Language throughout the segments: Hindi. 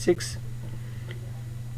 6،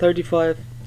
35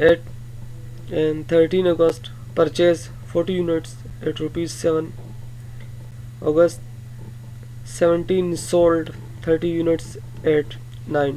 8، and 13 August purchase 40 units at rupees 7. August 17 sold 30 units at 9.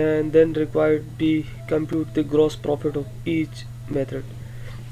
and then required be compute the gross profit of each method،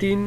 3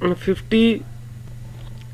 50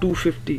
250،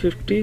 50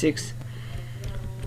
6۔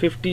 50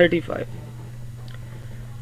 35.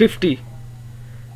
50.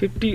50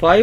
5،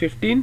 15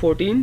14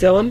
7.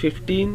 15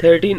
13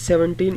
17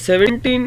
17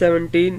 17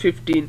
15.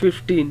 15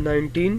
19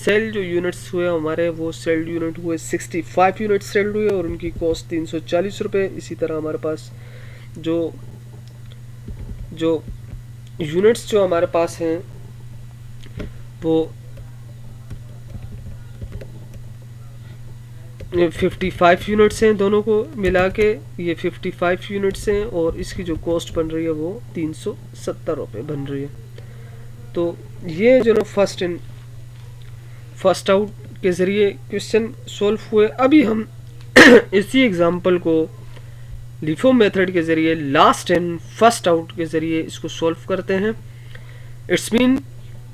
cell जो यूनिट्स हुए हमारे, वो सेल्ड यूनिट हुए 65 यूनिट सेल्ड हुए और उनकी कॉस्ट 340 रुपये। इसी तरह हमारे पास जो जो यूनिट्स जो हमारे पास हैं वो 55 यूनिट्स हैं, दोनों को मिला के ये 55 यूनिट्स हैं और इसकी जो कॉस्ट बन रही है वो 370 रुपये बन रही है। तो ये जो ना फर्स्ट इन फर्स्ट आउट के ज़रिए क्वेश्चन सॉल्व हुए। अभी हम इसी एग्जांपल को लिफो मेथड के ज़रिए लास्ट इन फर्स्ट आउट के ज़रिए इसको सॉल्व करते हैं। इट्स मीन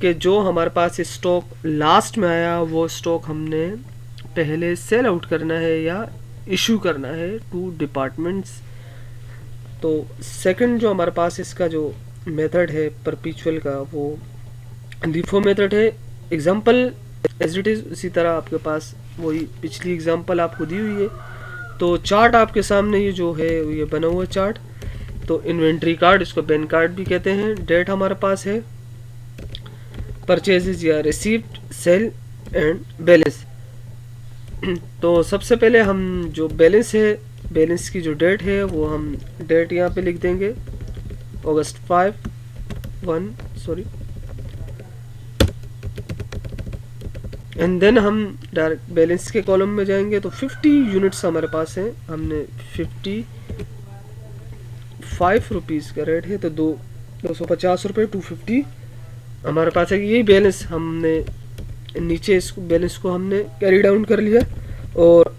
कि जो हमारे पास स्टॉक लास्ट में आया वो स्टॉक हमने पहले सेल आउट करना है या इशू करना है टू डिपार्टमेंट्स। तो सेकंड जो हमारे पास इसका जो मेथड है परपेचुअल का वो लिफो मेथड है। एग्जांपल एज इट इज़ उसी तरह आपके पास वही पिछली एग्जांपल आपको दी हुई है। तो चार्ट आपके सामने ये जो है ये बना हुआ चार्ट। तो इन्वेंट्री कार्ड, इसको बैन कार्ड भी कहते हैं। डेट हमारे पास है, परचेजेज या रिसीव्ड, सेल एंड बैलेंस। तो सबसे पहले हम जो बैलेंस है, बैलेंस की जो डेट है वो हम डेट यहाँ पे लिख देंगे अगस्त 5/1 एंड देन हम डायरेक्ट बैलेंस के कॉलम में जाएंगे। तो 50 यूनिट्स हमारे पास हैं, हमने 55 रुपीज़ का रेट है तो 250 रुपये 250 हमारे पास है। यही बैलेंस हमने नीचे इस बैलेंस को हमने कैरी डाउन कर लिया। और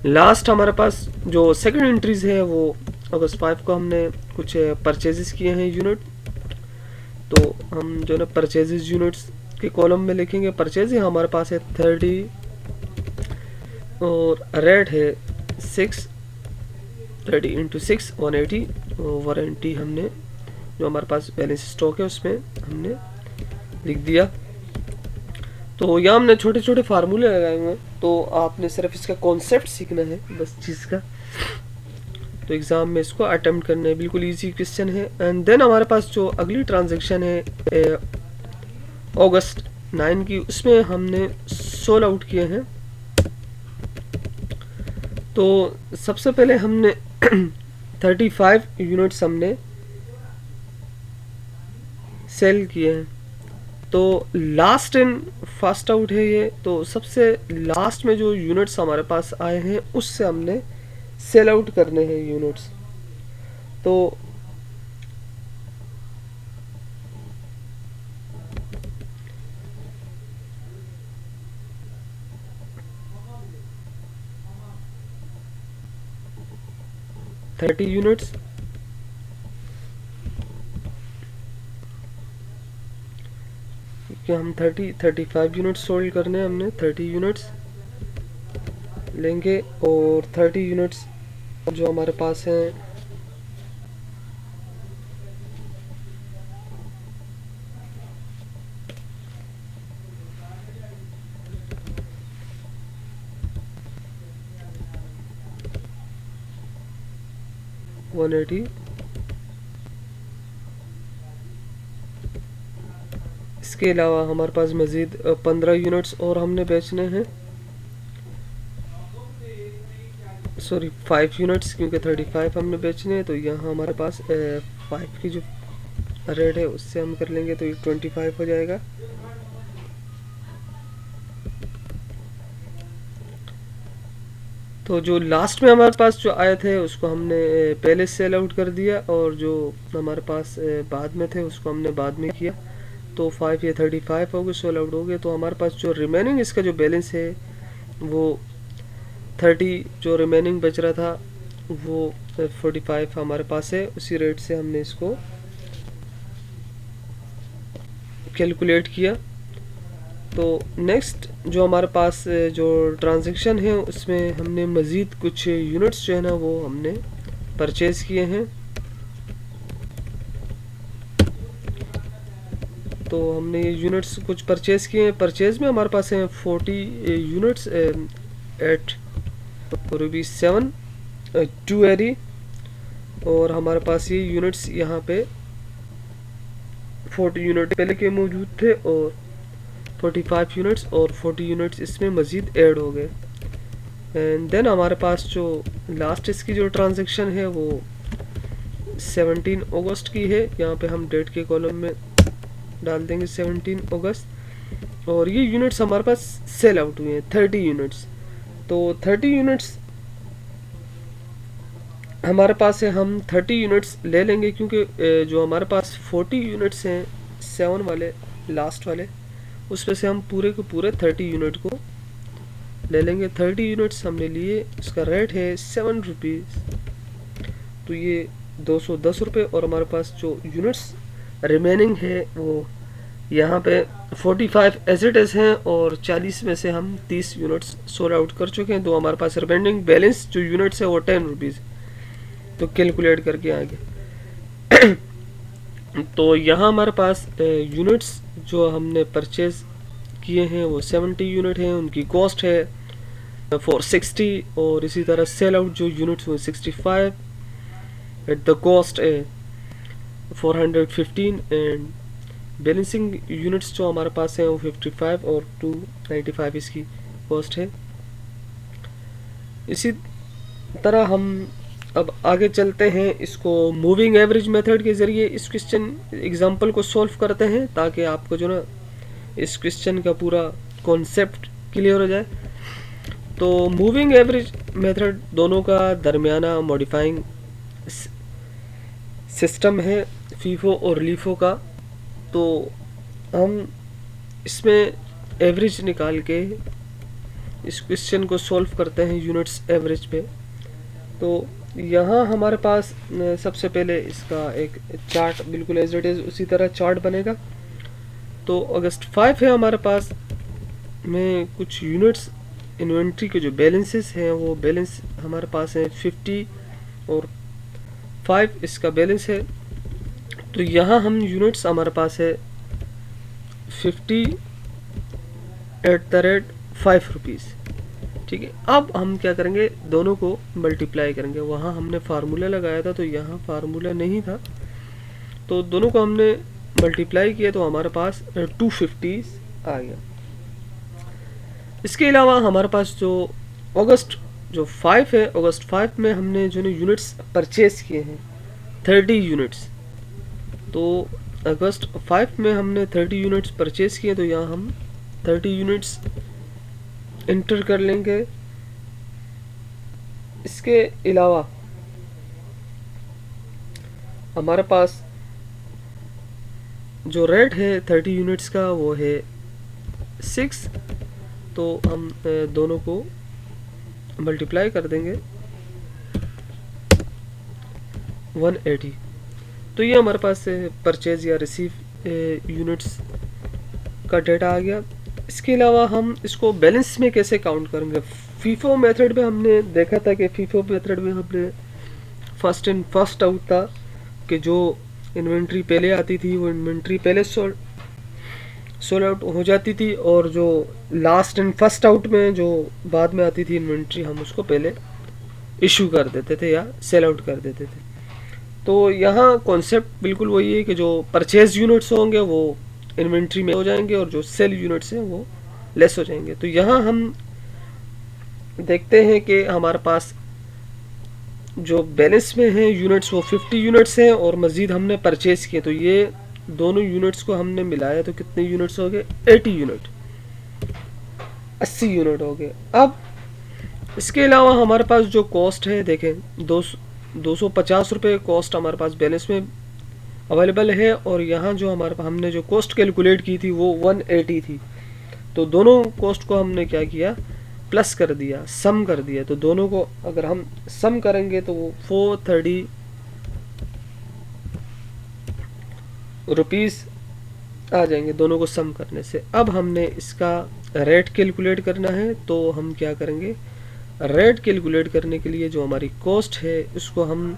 लास्ट हमारे पास जो सेकंड एंट्रीज है वो अगस्त 5 को हमने कुछ परचेजेस किए हैं यूनिट। तो हम जो ना परचेजेस यूनिट्स के कॉलम में लिखेंगे। परचेज हमारे पास है 30 और रेट है 6, 30 × 6 180 और वारंटी हमने जो हमारे पास बैलेंस स्टॉक है उसमें हमने लिख दिया। तो यहाँ हमने छोटे छोटे फार्मूले लगाए हुए हैं, तो आपने सिर्फ इसका कॉन्सेप्ट सीखना है बस चीज़ का। तो एग्ज़ाम में इसको अटेम्प्ट करना है, बिल्कुल इजी क्वेश्चन है। एंड देन हमारे पास जो अगली ट्रांजैक्शन है अगस्त 9 की, उसमें हमने सोल आउट किए हैं। तो सबसे पहले हमने 35 यूनिट्स हमने सेल किए हैं। तो लास्ट इन फर्स्ट आउट है ये। तो सबसे लास्ट में जो यूनिट्स हमारे पास आए हैं उससे हमने सेल आउट करने हैं यूनिट्स। तो थर्टी यूनिट्स कि हम 35 यूनिट्स सोल्ड करने हैं, हमने 30 यूनिट्स लेंगे और 30 यूनिट्स जो हमारे पास हैं इसके अलावा हमारे पास मज़ीद 15 यूनिट्स और हमने बेचने हैं, सॉरी 5 यूनिट्स, क्योंकि 35 हमने बेचने हैं। तो यहाँ हमारे पास 5 की जो रेट है उससे हम कर लेंगे तो ये 25 हो जाएगा। तो जो लास्ट में हमारे पास जो आए थे उसको हमने पहले सेल आउट कर दिया और जो हमारे पास बाद में थे उसको हमने बाद में किया। तो 5 या 35 हो गए, सोल आउट हो गए। तो हमारे पास जो रिमेनिंग इसका जो बैलेंस है वो 30 जो रिमेनिंग बच रहा था वो 45 हमारे पास है। उसी रेट से हमने इसको कैलकुलेट किया। तो नेक्स्ट जो हमारे पास जो ट्रांजैक्शन है उसमें हमने मज़ीद कुछ यूनिट्स जो है ना वो हमने परचेज़ किए हैं। तो हमने ये यूनिट्स कुछ परचेज़ किए हैं। परचेज़ में हमारे पास हैं 40 यूनिट्स एट ₹7 280 और हमारे पास ये यूनिट्स यहाँ पे 40 यूनिट पहले के मौजूद थे और 45 यूनिट्स और 40 यूनिट्स इसमें मज़ीद ऐड हो गए। एंड देन हमारे पास जो लास्ट इसकी जो ट्रांजैक्शन है वो 17 अगस्त की है। यहाँ पे हम डेट के कॉलम में डाल देंगे 17 अगस्त, और ये यूनिट्स हमारे पास सेल आउट हुए हैं 30 यूनिट्स। तो 30 यूनिट्स हमारे पास है, हम 30 यूनिट्स ले लेंगे क्योंकि जो हमारे पास 40 यूनिट्स हैं 7 वाले लास्ट वाले, उसमें से हम पूरे के पूरे 30 यूनिट को ले लेंगे। 30 यूनिट्स हमने लिए, इसका रेट है 7 रुपीज़, तो ये 210 रुपये। और हमारे पास जो यूनिट्स रिमेनिंग है वो यहाँ पे 45 एज इट इज़ हैं, और 40 में से हम 30 यूनिट्स सोल्ड आउट कर चुके हैं। तो हमारे पास रिमेनिंग बैलेंस जो यूनिट्स है वो 10 रुपीज़। तो कैलकुलेट करके आगे तो यहाँ हमारे पास यूनिट्स जो हमने परचेज किए हैं वो 70 यूनिट हैं, उनकी कॉस्ट है 460, और इसी तरह सेल आउट जो यूनिट्स हुए 65 एट द कॉस्ट है 415, एंड बैलेंसिंग यूनिट्स जो हमारे पास हैं वो 55 और 295 इसकी कॉस्ट है। इसी तरह हम अब आगे चलते हैं, इसको मूविंग एवरेज मेथड के ज़रिए इस क्वेश्चन एग्जांपल को सॉल्व करते हैं, ताकि आपको जो ना इस क्वेश्चन का पूरा कॉन्सेप्ट क्लियर हो जाए। तो मूविंग एवरेज मेथड दोनों का दरमियाना मॉडिफाइंग सिस्टम है फीफो और लीफो का। तो हम इसमें एवरेज निकाल के इस क्वेश्चन को सॉल्व करते हैं यूनिट्स एवरेज पे। तो यहाँ हमारे पास सबसे पहले इसका एक चार्ट बिल्कुल एज इट इज़ उसी तरह चार्ट बनेगा। तो अगस्त 5 है हमारे पास में कुछ यूनिट्स इन्वेंट्री के जो बैलेंसेस हैं वो बैलेंस हमारे पास है 50 और 5 इसका बैलेंस है। तो यहाँ हम यूनिट्स हमारे पास है 50 @ 5 रुपीज़, ठीक है। अब हम क्या करेंगे, दोनों को मल्टीप्लाई करेंगे। वहाँ हमने फार्मूला लगाया था, तो यहाँ फार्मूला नहीं था, तो दोनों को हमने मल्टीप्लाई किया तो हमारे पास 250 आ गया। इसके अलावा हमारे पास जो अगस्त जो 5 है, अगस्त 5 में हमने जो यूनिट्स परचेज किए हैं 30 यूनिट्स। तो अगस्त 5 में हमने 30 यूनिट्स परचेज किए, तो यहाँ हम 30 यूनिट्स इंटर कर लेंगे। इसके अलावा हमारे पास जो रेट है 30 यूनिट्स का वो है 6, तो हम दोनों को मल्टीप्लाई कर देंगे 180। तो ये हमारे पास परचेज या रिसीव यूनिट्स का डेटा आ गया। इसके अलावा हम इसको बैलेंस में कैसे काउंट करेंगे। फीफो मेथड में हमने देखा था कि फीफो मेथड में हमने फर्स्ट इन फर्स्ट आउट था, कि जो इन्वेंट्री पहले आती थी वो इन्वेंट्री पहले सोल्ड आउट हो जाती थी, और जो लास्ट इन फर्स्ट आउट में जो बाद में आती थी इन्वेंट्री हम उसको पहले इशू कर देते थे या सेल आउट कर देते थे। तो यहाँ कॉन्सेप्ट बिल्कुल वही है कि जो परचेज यूनिट्स होंगे वो इन्वेंट्री में हो जाएंगे और जो सेल यूनिट्स हैं वो लेस हो जाएंगे। तो यहाँ हम देखते हैं कि हमारे पास जो बैलेंस में है यूनिट्स वो 50 यूनिट्स हैं, और मज़ीद हमने परचेज किए, तो ये दोनों यूनिट्स को हमने मिलाया तो कितने यूनिट्स हो गए, 80 यूनिट, 80 यूनिट हो गए। अब इसके अलावा हमारे पास जो कॉस्ट है देखें 250 रुपये कॉस्ट हमारे पास बैलेंस में अवेलेबल है, और यहाँ जो हमारे पास हमने जो कॉस्ट कैलकुलेट की थी वो 180 थी। तो दोनों कॉस्ट को हमने क्या किया, प्लस कर दिया, सम कर दिया। तो दोनों को अगर हम सम करेंगे तो वो 430 रुपीज़ आ जाएंगे दोनों को सम करने से। अब हमने इसका रेट कैलकुलेट करना है, तो हम क्या करेंगे, रेट कैलकुलेट करने के लिए जो हमारी कॉस्ट है उसको हम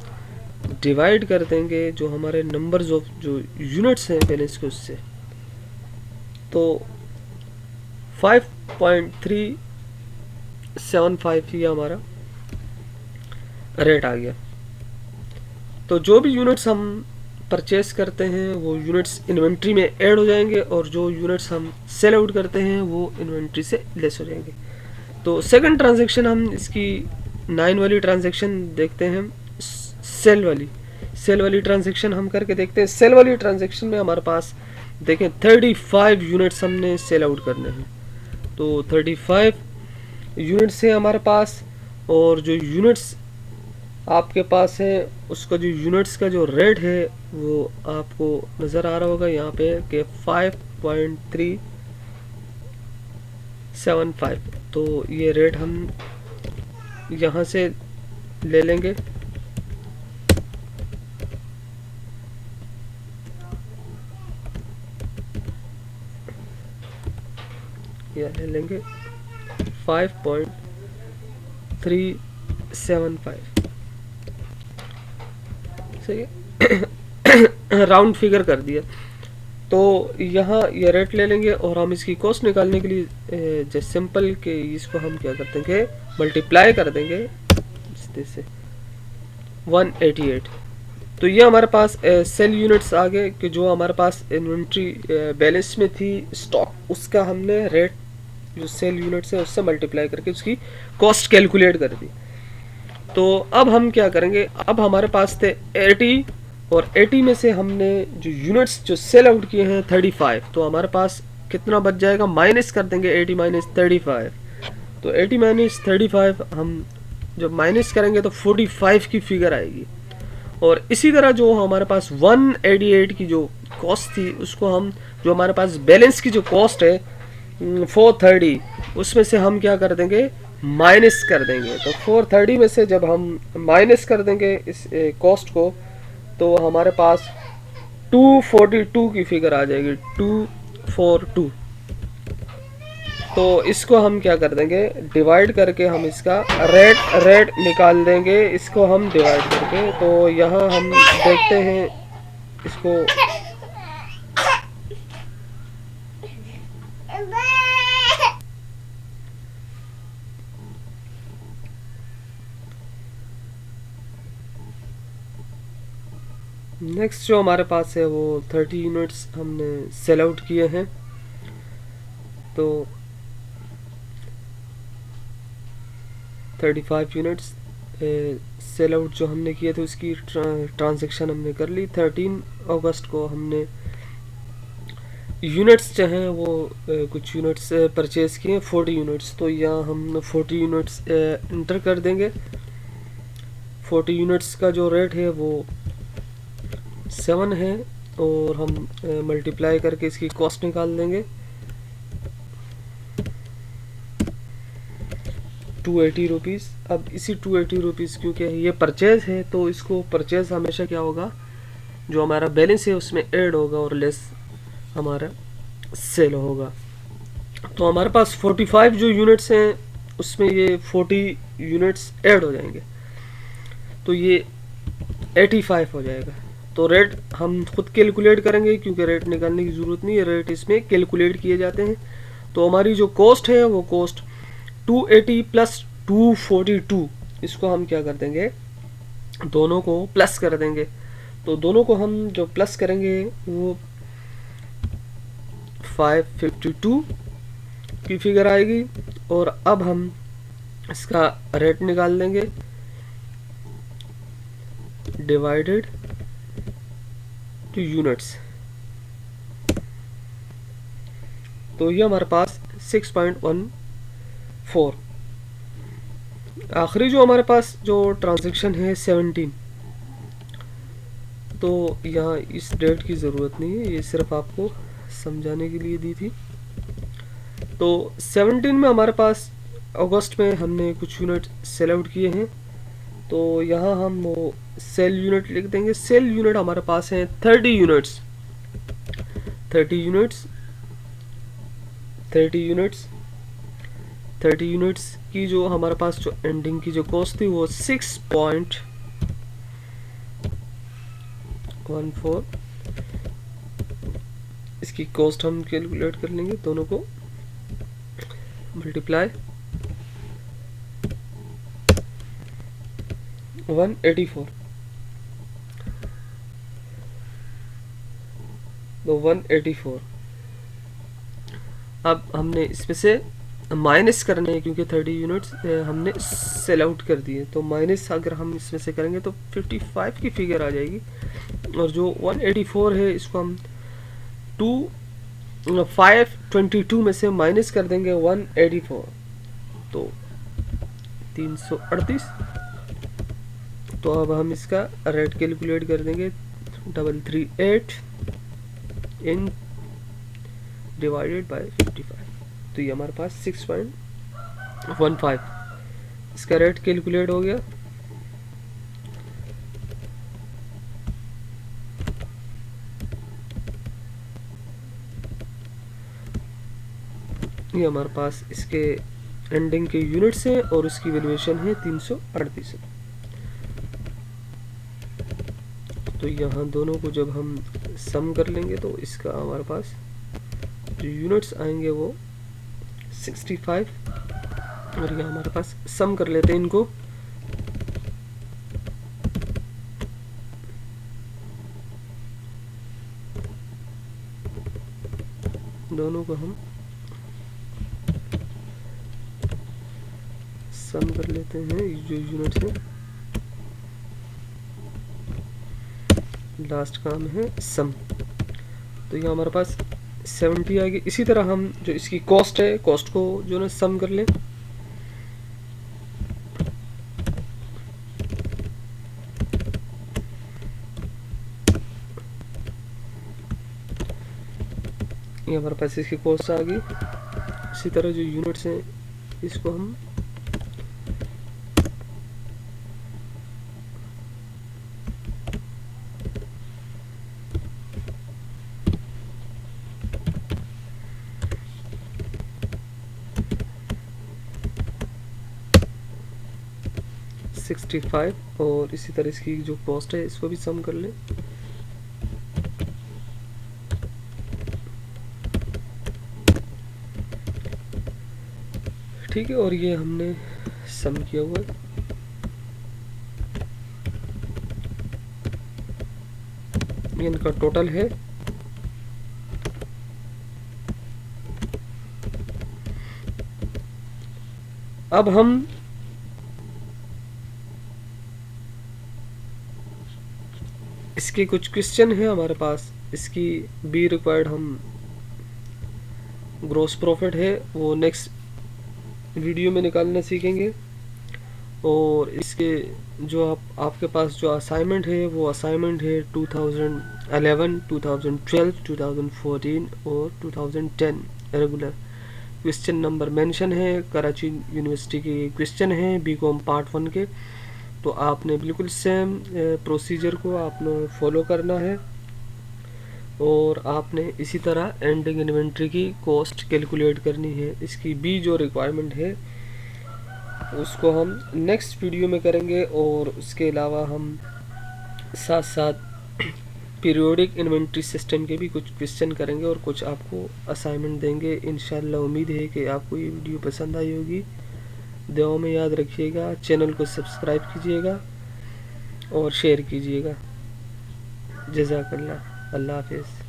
डिवाइड कर देंगे जो हमारे नंबर्स ऑफ जो यूनिट्स हैं बैलेंस के उससे। तो 5.375 ये हमारा रेट आ गया। तो जो भी यूनिट्स हम परचेस करते हैं वो यूनिट्स इन्वेंट्री में ऐड हो जाएंगे और जो यूनिट्स हम सेल आउट करते हैं वो इन्वेंट्री से लेस हो जाएंगे। तो सेकंड ट्रांजैक्शन हम इसकी 9 वाली ट्रांजैक्शन देखते हैं, सेल वाली ट्रांजैक्शन हम करके देखते हैं। सेल वाली ट्रांजैक्शन में हमारे पास देखें 35 यूनिट्स हमने सेल आउट करने हैं, तो 35 यूनिट्स है हमारे पास। और जो यूनिट्स आपके पास है उसका जो यूनिट्स का जो रेट है वो आपको नज़र आ रहा होगा यहाँ पे कि 5.375। तो ये रेट हम यहाँ से ले लेंगे, या ले लेंगे 5.375, सही है। राउंड फिगर कर दिया। तो यहाँ ये रेट ले लेंगे और हम इसकी कॉस्ट निकालने के लिए जैसे सिंपल के इसको हम क्या कर देंगे, मल्टीप्लाई कर देंगे से 188। तो ये हमारे पास सेल यूनिट्स आ गए कि जो हमारे पास इन्वेंट्री बैलेंस में थी स्टॉक, उसका हमने रेट जो सेल यूनिट्स है उससे मल्टीप्लाई करके उसकी कॉस्ट कैलकुलेट कर दी। तो अब हम क्या करेंगे, अब हमारे पास थे 80 और 80 में से हमने जो यूनिट्स जो सेल आउट किए हैं 35, तो हमारे पास कितना बच जाएगा, माइनस कर देंगे 80 माइनस 35। तो 80 माइनस 35 हम जब माइनस करेंगे तो 45 की फिगर आएगी। और इसी तरह जो हमारे पास 188 की जो कॉस्ट थी उसको हम जो हमारे पास बैलेंस की जो कॉस्ट है 430, उसमें से हम क्या कर देंगे, माइनस कर देंगे। तो 430 में से जब हम माइनस कर देंगे इस कॉस्ट को तो हमारे पास 242 की फिगर आ जाएगी, 242। तो इसको हम क्या कर देंगे, डिवाइड करके हम इसका रेट निकाल देंगे, इसको हम डिवाइड करके। तो यहाँ हम देखते हैं इसको, नेक्स्ट जो हमारे पास है वो 30 यूनिट्स हमने सेल आउट किए हैं। तो 35 यूनिट्स सेल आउट जो हमने किए थे उसकी ट्रांजैक्शन हमने कर ली। 13 अगस्त को हमने यूनिट्स जो हैं वो कुछ यूनिट्स परचेज़ किए 40 यूनिट्स। तो यहाँ हम 40 यूनिट्स इंटर कर देंगे। 40 यूनिट्स का जो रेट है वो 7 है और हम मल्टीप्लाई करके इसकी कॉस्ट निकाल देंगे 280 रुपीज़। अब इसी 280 रुपीज़ क्योंकि ये परचेज़ है तो इसको परचेज़ हमेशा क्या होगा, जो हमारा बैलेंस है उसमें ऐड होगा और लेस हमारा सेल होगा। तो हमारे पास 45 जो यूनिट्स हैं उसमें ये 40 यूनिट्स ऐड हो जाएंगे तो ये 85 हो जाएगा। तो रेट हम खुद कैलकुलेट करेंगे क्योंकि रेट निकालने की ज़रूरत नहीं है, रेट इसमें कैलकुलेट किए जाते हैं। तो हमारी जो कॉस्ट है वो कॉस्ट 280 प्लस 242, इसको हम क्या कर देंगे, दोनों को प्लस कर देंगे। तो दोनों को हम जो प्लस करेंगे वो 552 की फिगर आएगी। और अब हम इसका रेट निकाल देंगे डिवाइडेड टू यूनिट्स। तो ये हमारे पास 6.14। आखिरी जो हमारे पास जो ट्रांजैक्शन है 17, तो यहाँ इस डेट की ज़रूरत नहीं है, ये सिर्फ आपको समझाने के लिए दी थी। तो 17 में हमारे पास अगस्त में हमने कुछ यूनिट सेल आउट किए हैं तो यहाँ हम वो सेल यूनिट लिख देंगे। सेल यूनिट हमारे पास हैं 30 यूनिट्स 30 यूनिट्स की जो हमारे पास जो एंडिंग की जो कॉस्ट थी वो 6.14। इसकी कॉस्ट हम कैलकुलेट कर लेंगे, दोनों को मल्टीप्लाई 184। तो 184. अब हमने इसमें से माइनस करने हैं क्योंकि 30 यूनिट्स हमने सेल आउट कर दिए, तो माइनस अगर हम इसमें से करेंगे तो 55 की फिगर आ जाएगी, और जो 184 है इसको हम 522 में से माइनस कर देंगे 184, तो 338. तो अब हम इसका रेट कैलकुलेट कर देंगे, 338 इन डिवाइडेड बाय 55, तो ये हमारे पास 6.15 इसका रेट कैलकुलेट हो गया. ये हमारे पास इसके एंडिंग के यूनिट्स हैं और उसकी वैल्यूएशन है 338. तो यहाँ दोनों को जब हम सम कर लेंगे तो इसका हमारे पास जो यूनिट्स आएंगे वो 65, और ये हमारे पास सम कर लेते हैं इनको. दोनों को हम सम कर लेते हैं, जो यूनिट्स है लास्ट काम है सम. तो ये हमारे पास 70 आ गई. इसी तरह हम जो इसकी कॉस्ट है, कॉस्ट को जो ना सम कर लें. ये हमारे पास इसकी कॉस्ट आ गई. इसी तरह जो यूनिट्स हैं इसको हम सिक्सटी फाइव, और इसी तरह इसकी जो कॉस्ट है इसको भी सम कर लें. ठीक है, और ये हमने सम किया हुआ है. ये इनका टोटल है. अब हम इसके कुछ क्वेश्चन है हमारे पास. इसकी बी रिक्वायर्ड हम ग्रॉस प्रॉफिट है वो नेक्स्ट वीडियो में निकालना सीखेंगे. और इसके जो आपके पास जो असाइनमेंट है वो असाइनमेंट है 2011, 2012, 2014 और 2010 रेगुलर. क्वेश्चन नंबर मेंशन है, कराची यूनिवर्सिटी के क्वेश्चन है बीकॉम पार्ट 1 के. तो आपने बिल्कुल सेम प्रोसीजर को आपने फॉलो करना है, और आपने इसी तरह एंडिंग इन्वेंट्री की कॉस्ट कैलकुलेट करनी है. इसकी बी जो रिक्वायरमेंट है उसको हम नेक्स्ट वीडियो में करेंगे, और उसके अलावा हम साथ साथ पीरियोडिक इन्वेंट्री सिस्टम के भी कुछ क्वेश्चन करेंगे और कुछ आपको असाइनमेंट देंगे. इंशाल्लाह उम्मीद है कि आपको ये वीडियो पसंद आई होगी. दुआ में याद रखिएगा, चैनल को सब्सक्राइब कीजिएगा और शेयर कीजिएगा. जज़ाकल्लाह. अल्लाह हाफिज़.